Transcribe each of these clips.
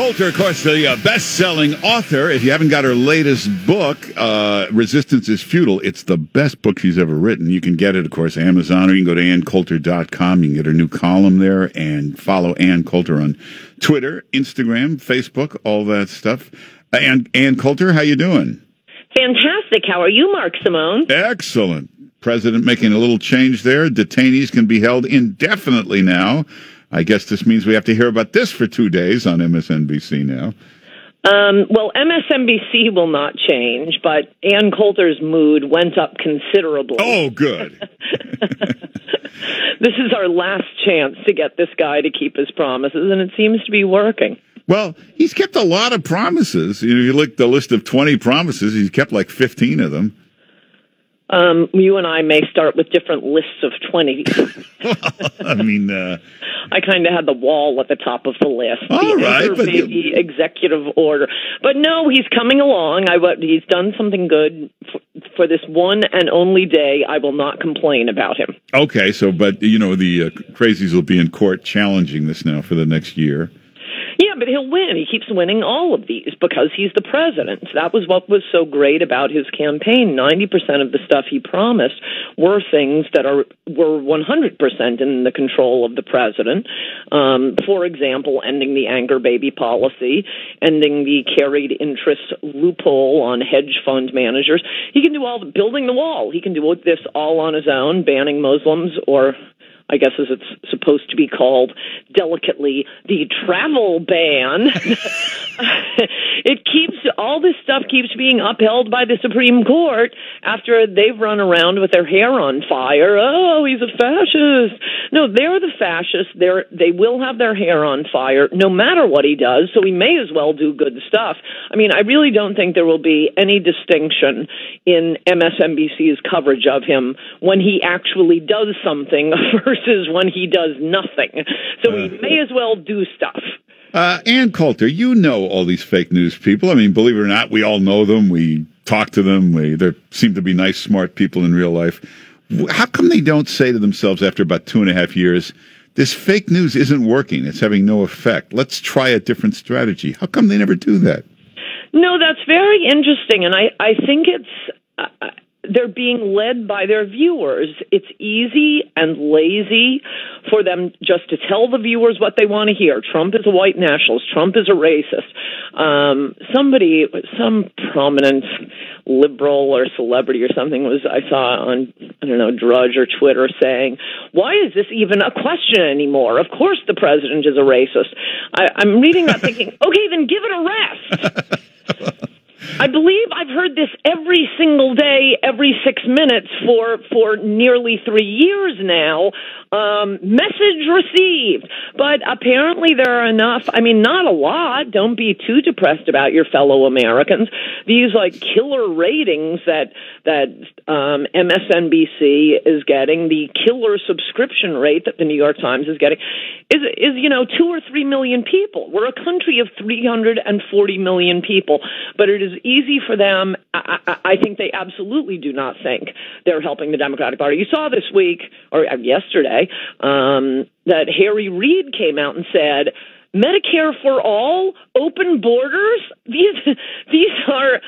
Coulter, of course, the best-selling author. If you haven't got her latest book, Resistance is Futile, it's the best book she's ever written. You can get it, of course, Amazon, or you can go to AnnCoulter.com. You can get her new column there and follow Ann Coulter on Twitter, Instagram, Facebook, all that stuff. And Ann Coulter, how you doing? Fantastic. How are you, Mark Simone? Excellent. President making a little change there. Detainees can be held indefinitely now. I guess this means we have to hear about this for 2 days on MSNBC now. Well, MSNBC will not change, but Ann Coulter's mood went up considerably. Oh, good. This is our last chance to get this guy to keep his promises, and it seems to be working. Well, he's kept a lot of promises. You know, you look at the list of 20 promises, he's kept like 15 of them. You and I may start with different lists of 20. I mean, I kind of had the wall at the top of the list. All right, but the executive order. But no, he's coming along. He's done something good for this one and only day. I will not complain about him. Okay, but you know, the crazies will be in court challenging this now for the next year. Yeah, but he'll win. He keeps winning all of these because he's the president. That was what was so great about his campaign. 90% of the stuff he promised were things that were 100% in the control of the president. For example, ending the anchor baby policy, ending the carried interest loophole on hedge fund managers. He can do building the wall. He can do this all on his own, banning Muslims, or I guess as it's supposed to be called delicately, the travel ban. All this stuff keeps being upheld by the Supreme Court after they've run around with their hair on fire. Oh, he's a fascist. No, they're the fascists. They will have their hair on fire no matter what he does, so he may as well do good stuff. I mean, I really don't think there will be any distinction in MSNBC's coverage of him when he actually does something versus when he does nothing. So he may as well do stuff. Ann Coulter, you know all these fake news people. I mean, believe it or not, we all know them. We talk to them. They seem to be nice, smart people in real life. How come they don't say to themselves after about 2.5 years, this fake news isn't working, it's having no effect, let's try a different strategy? How come they never do that? No, that's very interesting, and I think it's... they're being led by their viewers. It's easy and lazy for them just to tell the viewers what they want to hear. Trump is a white nationalist. Trump is a racist. Some prominent liberal or celebrity or something I saw on, I don't know, Drudge or Twitter saying, why is this even a question anymore? Of course the president is a racist. I'm reading that thinking, okay, then give it a rest. I believe I've heard this every single day, every 6 minutes for nearly 3 years now. Message received. But apparently there are enough, I mean, not a lot. Don't be too depressed about your fellow Americans. These killer ratings that MSNBC is getting, the killer subscription rate that the New York Times is getting, is 2 or 3 million people. We're a country of 340 million people, but it is easy for them. I think they absolutely do not think they're helping the Democratic Party. You saw this week, or yesterday, that Harry Reid came out and said, Medicare for all, open borders, these are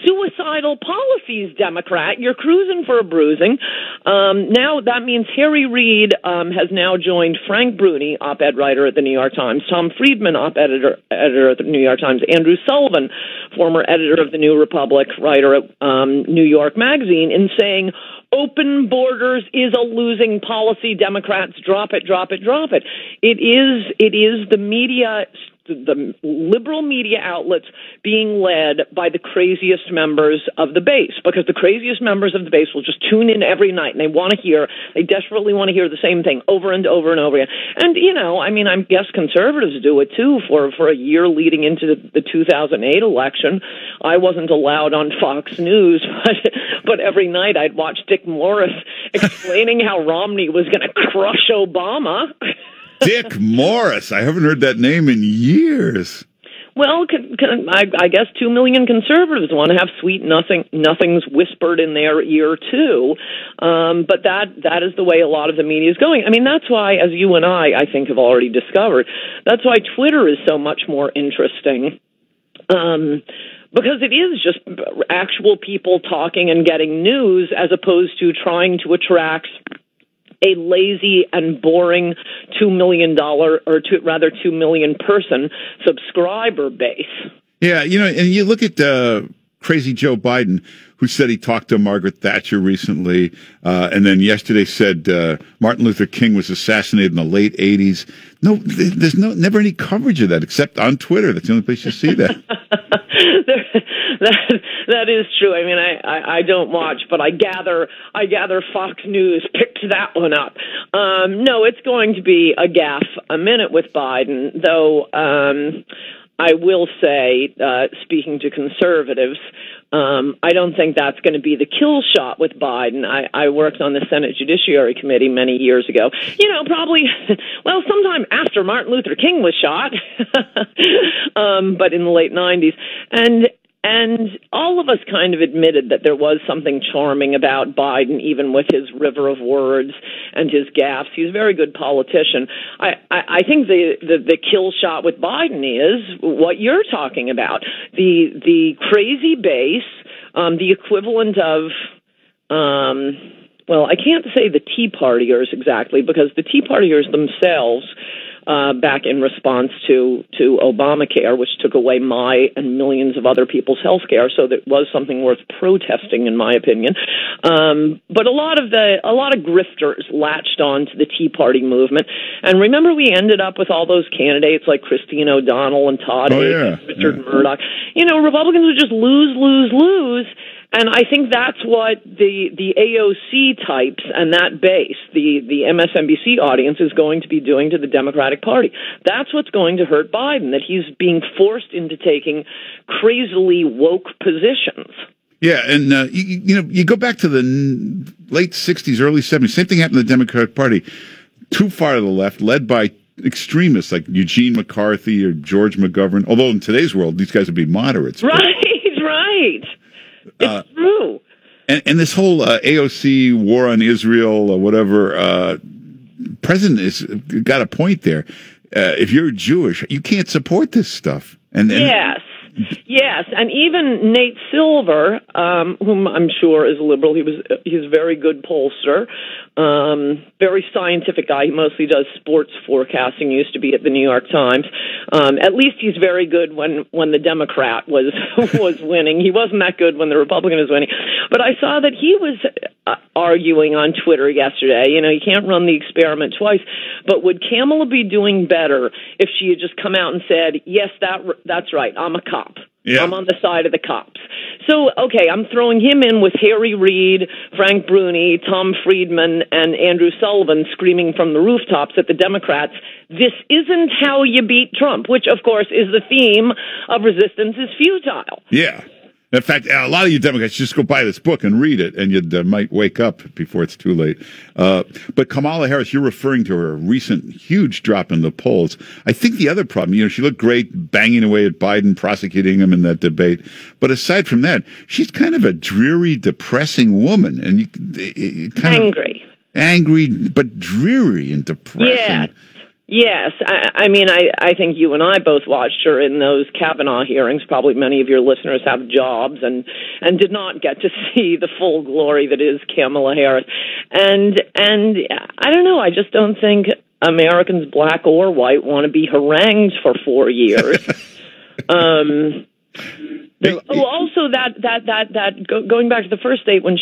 suicidal policies, Democrat. You're cruising for a bruising. Now that means Harry Reid has now joined Frank Bruni, op-ed writer at the New York Times, Tom Friedman, op-ed editor at the New York Times, Andrew Sullivan, former editor of the New Republic, writer at New York Magazine, in saying, open borders is a losing policy. Democrats, drop it, drop it, drop it. It is the media, the liberal media outlets being led by the craziest members of the base, because the craziest members of the base will just tune in every night and they desperately want to hear the same thing over and over and over again. And, I guess conservatives do it too. For a year leading into the 2008 election, I wasn't allowed on Fox News, but every night I'd watch Dick Morris explaining how Romney was going to crush Obama. Dick Morris. I haven't heard that name in years. Well, I guess 2 million conservatives want to have sweet nothings whispered in their ear too. But that is the way a lot of the media is going. I mean, that's why, as you and I think, have already discovered, that's why Twitter is so much more interesting. Because it is just actual people talking and getting news, as opposed to trying to attract a lazy and boring $2 million or 2 million person subscriber base. Yeah, and you look at crazy Joe Biden, who said he talked to Margaret Thatcher recently, and then yesterday said Martin Luther King was assassinated in the late 80s. No, there's never any coverage of that except on Twitter. That's the only place you see that. That is true. I mean, I don't watch, but I gather Fox News picked that one up. No, it's going to be a gaffe a minute with Biden, though. I will say, speaking to conservatives, I don't think that's going to be the kill shot with Biden. I worked on the Senate Judiciary Committee many years ago. Probably, well, sometime after Martin Luther King was shot, but in the late 90s. And all of us kind of admitted that there was something charming about Biden, even with his river of words and his gaffes. He's a very good politician. I think the kill shot with Biden is what you're talking about. The crazy base, the equivalent of, well, I can't say the Tea Partiers exactly, because the Tea Partiers themselves, back in response to Obamacare, which took away my and millions of other people's health care, so that was something worth protesting, in my opinion. But a lot of grifters latched on to the Tea Party movement, and remember, we ended up with all those candidates like Christine O'Donnell and Todd Akin, Richard Murdoch. Republicans would just lose. And I think that's what the AOC types and that base, the MSNBC audience, is going to be doing to the Democratic Party. That's what's going to hurt Biden, that he's being forced into taking crazily woke positions. Yeah, and you go back to the late 60s, early 70s, same thing happened to the Democratic Party. Too far to the left, led by extremists like Eugene McCarthy or George McGovern, although in today's world, these guys would be moderates. Right. It's true. And this whole AOC war on Israel or whatever, president has got a point there. If you're Jewish, you can't support this stuff. Yes, and even Nate Silver, whom I'm sure is a liberal, he's a very good pollster, very scientific guy. He mostly does sports forecasting. Used to be at the New York Times. At least he's very good when the Democrat was winning. He wasn't that good when the Republican was winning. But I saw that he was arguing on Twitter yesterday. You can't run the experiment twice. But would Kamala be doing better if she had just come out and said, "Yes, that's right, I'm a cop. Yeah. I'm on the side of the cops." So, okay, I'm throwing him in with Harry Reid, Frank Bruni, Tom Friedman, and Andrew Sullivan screaming from the rooftops at the Democrats, "This isn't how you beat Trump," which, of course, is the theme of Resistance is Futile. Yeah. In fact, a lot of you Democrats just go buy this book and read it, and you might wake up before it's too late. But Kamala Harris, you're referring to her recent huge drop in the polls. I think the other problem, she looked great banging away at Biden, prosecuting him in that debate. But aside from that, she's kind of a dreary, depressing woman. And angry, but dreary and depressing. Yeah. Yes, I mean, I think you and I both watched her in those Kavanaugh hearings. Probably many of your listeners have jobs and did not get to see the full glory that is Kamala Harris. And I don't know, I just don't think Americans, black or white, want to be harangued for 4 years. Also, going back to the first debate when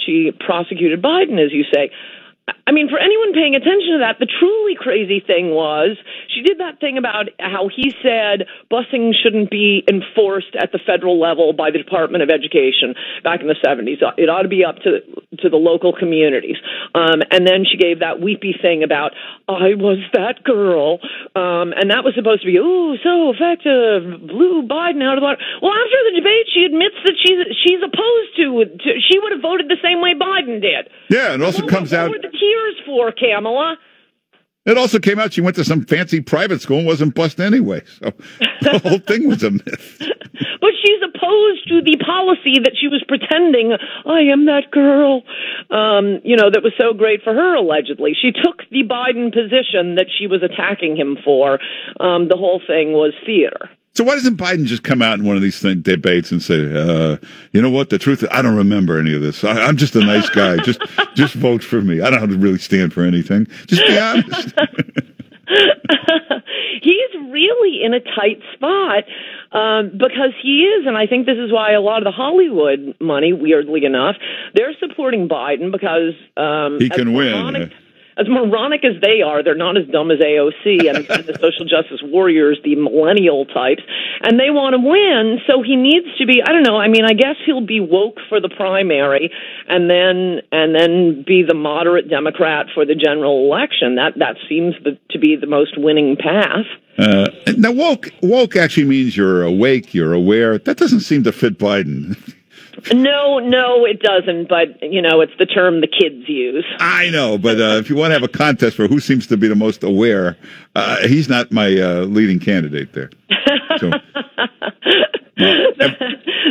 she prosecuted Biden, as you say. I mean, for anyone paying attention to that, the truly crazy thing was she did that thing about how he said busing shouldn't be enforced at the federal level by the Department of Education back in the 70s. It ought to be up to the local communities. And then she gave that weepy thing about, "I was that girl." And that was supposed to be, so effective, blew Biden out of the water. Well, after the debate, she admits that she's opposed to she would have voted the same way Biden did. Yeah, it also comes out. What were the tears for, Kamala? It also came out she went to some fancy private school and wasn't bused anyway. So the whole thing was a myth. But she's opposed to the policy that she was pretending, I am that girl, that was so great for her, allegedly. She took the Biden position that she was attacking him for. The whole thing was theater. So why doesn't Biden just come out in one of these debates and say, you know what, the truth is, I don't remember any of this. I'm just a nice guy. Just vote for me. I don't really stand for anything. Just be honest. He's really in a tight spot because he is, and I think this is why a lot of the Hollywood money, weirdly enough, they're supporting Biden because he can win. As moronic as they are, they're not as dumb as AOC and the social justice warriors, the millennial types, and they want to win, so he needs to be, I don't know, I mean, I guess he'll be woke for the primary and then be the moderate Democrat for the general election. That seems to be the most winning path. Now, woke actually means you're awake, you're aware. That doesn't seem to fit Biden. No, it doesn't, but, it's the term the kids use. I know, but if you want to have a contest for who seems to be the most aware, he's not my leading candidate there. So,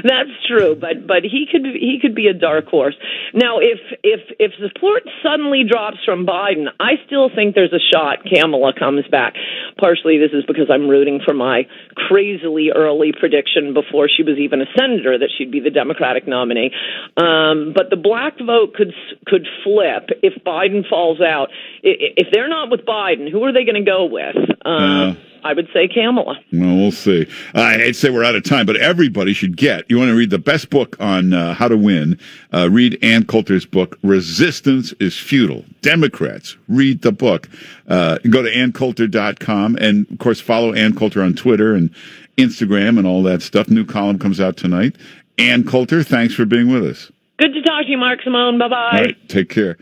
that's true, but he could be a dark horse. Now, if support suddenly drops from Biden, I still think there's a shot Kamala comes back. Partially, this is because I'm rooting for my crazily early prediction before she was even a senator that she'd be the Democratic nominee. But the black vote could flip if Biden falls out. If they're not with Biden, who are they going to go with? I would say Kamala. Well, we'll see. I hate to say we're out of time, but everybody should get. You want to read the best book on how to win? Read Ann Coulter's book, Resistance is Futile. Democrats, read the book. Go to AnnCoulter.com and, of course, follow Ann Coulter on Twitter and Instagram and all that stuff. New column comes out tonight. Ann Coulter, thanks for being with us. Good to talk to you, Mark Simone. Bye-bye. All right, take care.